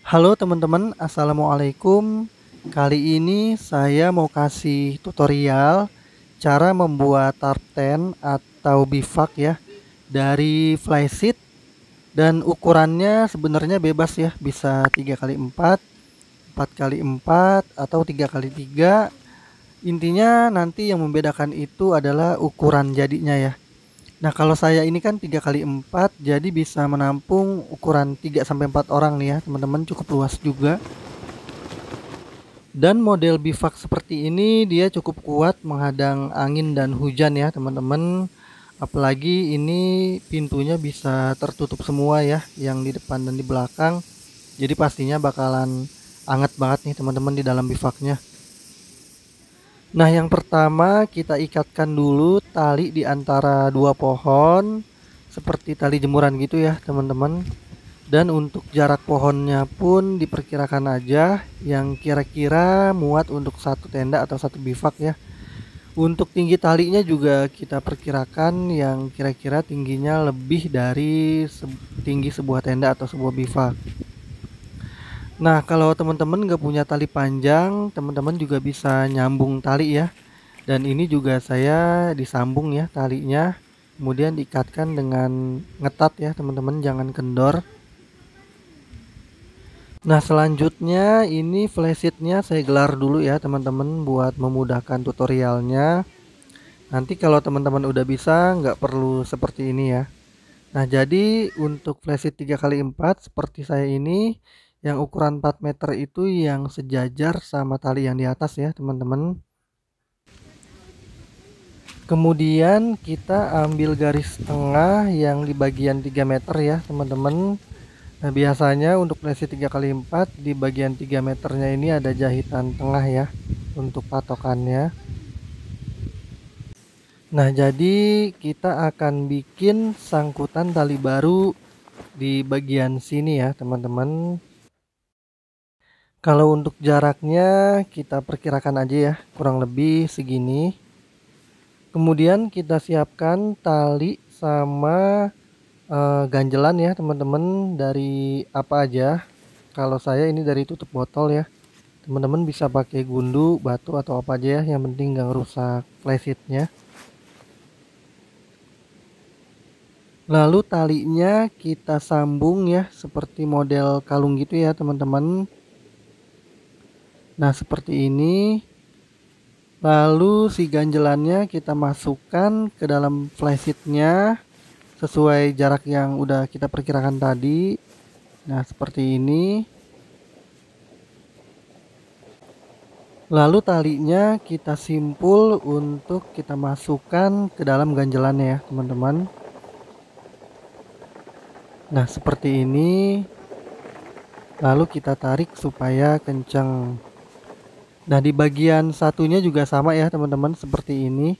Halo teman-teman, assalamualaikum. Kali ini saya mau kasih tutorial cara membuat tarten atau bivak ya dari flysheet, dan ukurannya sebenarnya bebas ya, bisa 3x4, 4x4 atau 3x3. Intinya nanti yang membedakan itu adalah ukuran jadinya ya. Nah, kalau saya ini kan 3x4, jadi bisa menampung ukuran 3 sampai 4 orang nih ya, teman-teman, cukup luas juga. Dan model bivak seperti ini dia cukup kuat menghadang angin dan hujan ya, teman-teman. Apalagi ini pintunya bisa tertutup semua ya, yang di depan dan di belakang. Jadi pastinya bakalan anget banget nih teman-teman di dalam bivaknya. Nah, yang pertama kita ikatkan dulu tali di antara dua pohon seperti tali jemuran gitu ya, teman-teman. Dan untuk jarak pohonnya pun diperkirakan aja yang kira-kira muat untuk satu tenda atau satu bivak ya. Untuk tinggi talinya juga kita perkirakan yang kira-kira tingginya lebih dari tinggi sebuah tenda atau sebuah bivak. Nah, kalau teman-teman nggak punya tali panjang, teman-teman juga bisa nyambung tali ya. Dan ini juga saya disambung ya talinya, kemudian diikatkan dengan ngetat ya teman-teman, jangan kendor. Nah, selanjutnya ini flysheetnya saya gelar dulu ya teman-teman buat memudahkan tutorialnya. Nanti kalau teman-teman udah bisa nggak perlu seperti ini ya. Nah, jadi untuk flysheet 3x4 seperti saya ini yang ukuran 4 meter itu yang sejajar sama tali yang di atas ya teman-teman. Kemudian kita ambil garis tengah yang di bagian 3 meter ya teman-teman. Nah, biasanya untuk flysheet 3x4 di bagian 3 meternya ini ada jahitan tengah ya untuk patokannya. Nah, jadi kita akan bikin sangkutan tali baru di bagian sini ya teman-teman. Kalau untuk jaraknya kita perkirakan aja ya, kurang lebih segini. Kemudian kita siapkan tali sama ganjelan ya teman-teman, dari apa aja. Kalau saya ini dari tutup botol ya. Teman-teman bisa pakai gundu, batu atau apa aja ya, yang penting nggak ngerusak flysheetnya. Lalu talinya kita sambung ya seperti model kalung gitu ya teman-teman. Nah, seperti ini. Lalu si ganjelannya kita masukkan ke dalam flysheetnya sesuai jarak yang udah kita perkirakan tadi. Nah, seperti ini. Lalu talinya kita simpul untuk kita masukkan ke dalam ganjelannya ya teman-teman. Nah, seperti ini. Lalu kita tarik supaya kencang. Nah, di bagian satunya juga sama ya teman-teman, seperti ini.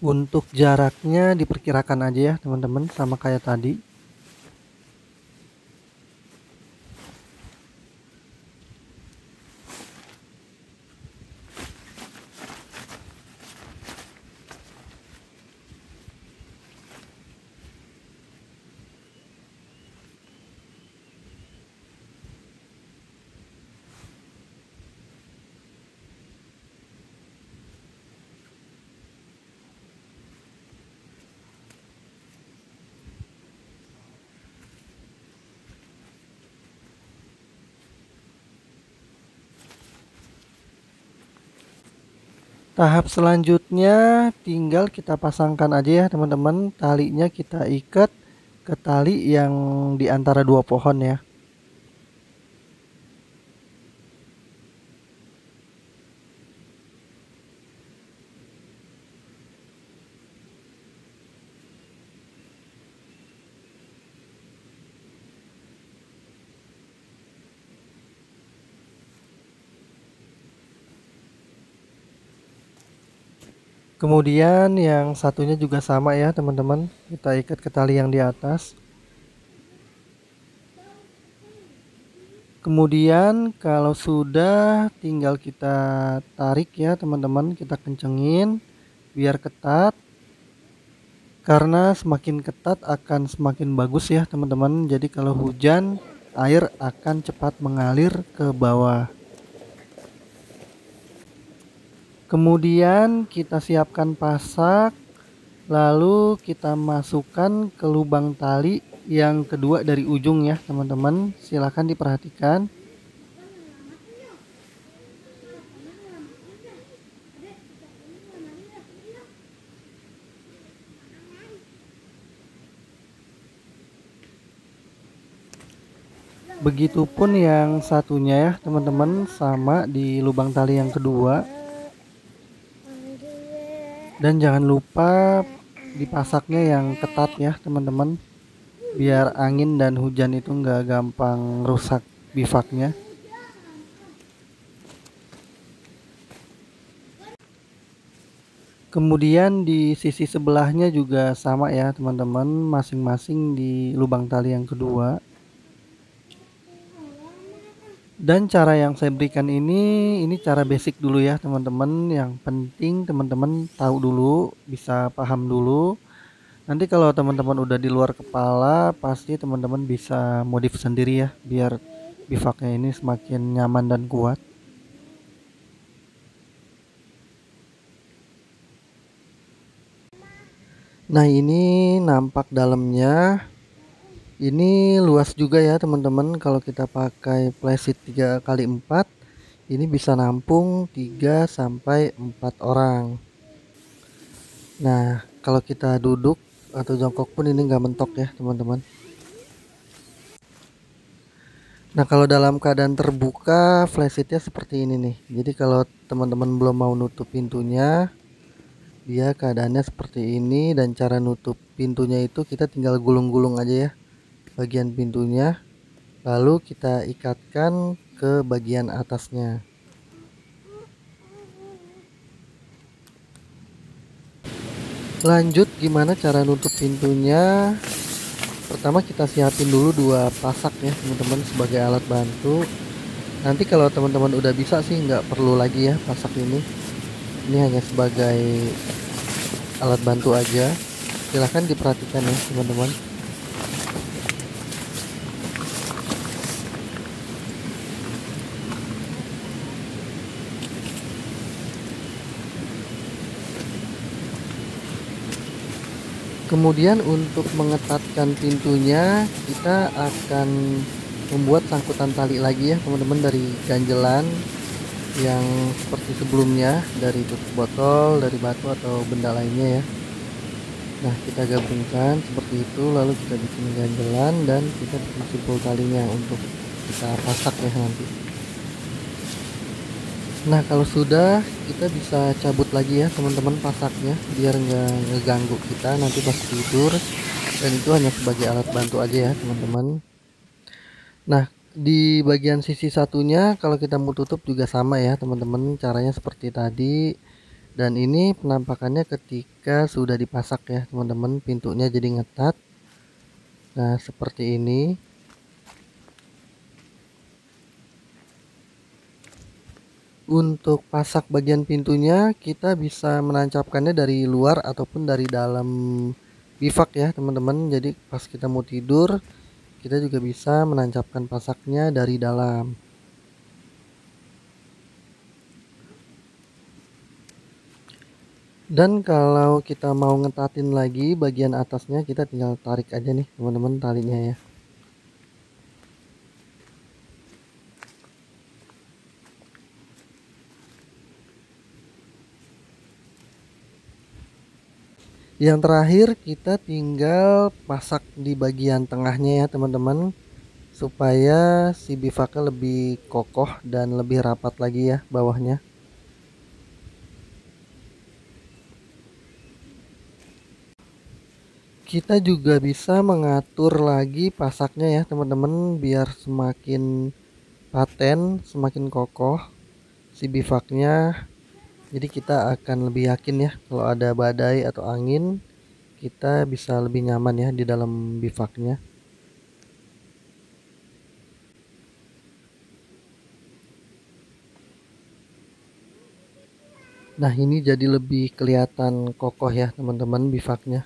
Untuk jaraknya diperkirakan aja ya teman-teman, sama kayak tadi. Tahap selanjutnya tinggal kita pasangkan aja ya teman-teman, talinya kita ikat ke tali yang di antara dua pohon ya. Kemudian yang satunya juga sama ya teman-teman, kita ikat ke tali yang di atas. Kemudian kalau sudah, tinggal kita tarik ya teman-teman, kita kencengin biar ketat. Karena semakin ketat akan semakin bagus ya teman-teman. Jadi kalau hujan, air akan cepat mengalir ke bawah. Kemudian kita siapkan pasak, lalu kita masukkan ke lubang tali yang kedua dari ujung ya teman-teman. Silahkan diperhatikan. Begitupun yang satunya ya teman-teman, sama di lubang tali yang kedua. Dan jangan lupa dipasaknya yang ketat ya teman-teman, biar angin dan hujan itu nggak gampang rusak bivaknya. Kemudian di sisi sebelahnya juga sama ya teman-teman, masing-masing di lubang tali yang kedua. Dan cara yang saya berikan ini cara basic dulu ya teman-teman. Yang penting teman-teman tahu dulu, bisa paham dulu. Nanti kalau teman-teman udah di luar kepala, pasti teman-teman bisa modif sendiri ya, biar bivaknya ini semakin nyaman dan kuat. Nah ini nampak dalamnya. Ini luas juga ya teman-teman. Kalau kita pakai flysheet 3x4, ini bisa nampung 3 sampai 4 orang. Nah kalau kita duduk atau jongkok pun ini nggak mentok ya teman-teman. Nah kalau dalam keadaan terbuka, flysheetnya seperti ini nih. Jadi kalau teman-teman belum mau nutup pintunya, dia keadaannya seperti ini. Dan cara nutup pintunya itu kita tinggal gulung-gulung aja ya bagian pintunya, lalu kita ikatkan ke bagian atasnya. Lanjut gimana cara nutup pintunya? Pertama kita siapin dulu 2 pasak ya teman-teman sebagai alat bantu. Nanti kalau teman-teman udah bisa sih nggak perlu lagi ya pasak ini hanya sebagai alat bantu aja. Silahkan diperhatikan ya teman-teman. Kemudian untuk mengetatkan pintunya, kita akan membuat sangkutan tali lagi ya teman-teman, dari ganjelan yang seperti sebelumnya, dari tutup botol, dari batu atau benda lainnya ya. Nah kita gabungkan seperti itu, lalu kita bikin ganjelan dan kita bikin simpul talinya untuk kita pasak ya nanti. Nah kalau sudah, kita bisa cabut lagi ya teman-teman pasaknya, biar nggak ngeganggu kita nanti pas tidur. Dan itu hanya sebagai alat bantu aja ya teman-teman. Nah di bagian sisi satunya kalau kita mau tutup juga sama ya teman-teman, caranya seperti tadi. Dan ini penampakannya ketika sudah dipasak ya teman-teman, pintunya jadi ngetat. Nah seperti ini. Untuk pasak bagian pintunya, kita bisa menancapkannya dari luar ataupun dari dalam bivak ya teman-teman. Jadi pas kita mau tidur, kita juga bisa menancapkan pasaknya dari dalam. Dan kalau kita mau ngetatin lagi bagian atasnya, kita tinggal tarik aja nih teman-teman talinya ya. Yang terakhir kita tinggal pasak di bagian tengahnya ya teman-teman, supaya si bivaknya lebih kokoh dan lebih rapat lagi ya bawahnya. Kita juga bisa mengatur lagi pasaknya ya teman-teman, biar semakin paten, semakin kokoh si bivaknya. Jadi kita akan lebih yakin ya kalau ada badai atau angin, kita bisa lebih nyaman ya di dalam bivaknya. Nah, ini jadi lebih kelihatan kokoh ya teman-teman bivaknya.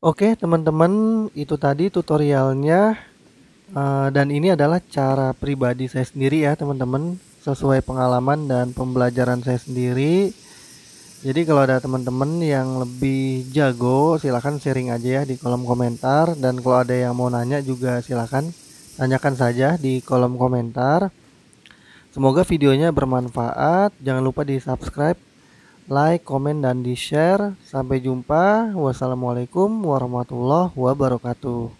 Oke teman-teman, itu tadi tutorialnya. Dan ini adalah cara pribadi saya sendiri ya teman-teman, sesuai pengalaman dan pembelajaran saya sendiri. Jadi kalau ada teman-teman yang lebih jago, silahkan sharing aja ya di kolom komentar. Dan kalau ada yang mau nanya juga silahkan tanyakan saja di kolom komentar. Semoga videonya bermanfaat. Jangan lupa di subscribe, like, komen, dan di share. Sampai jumpa. Wassalamualaikum warahmatullahi wabarakatuh.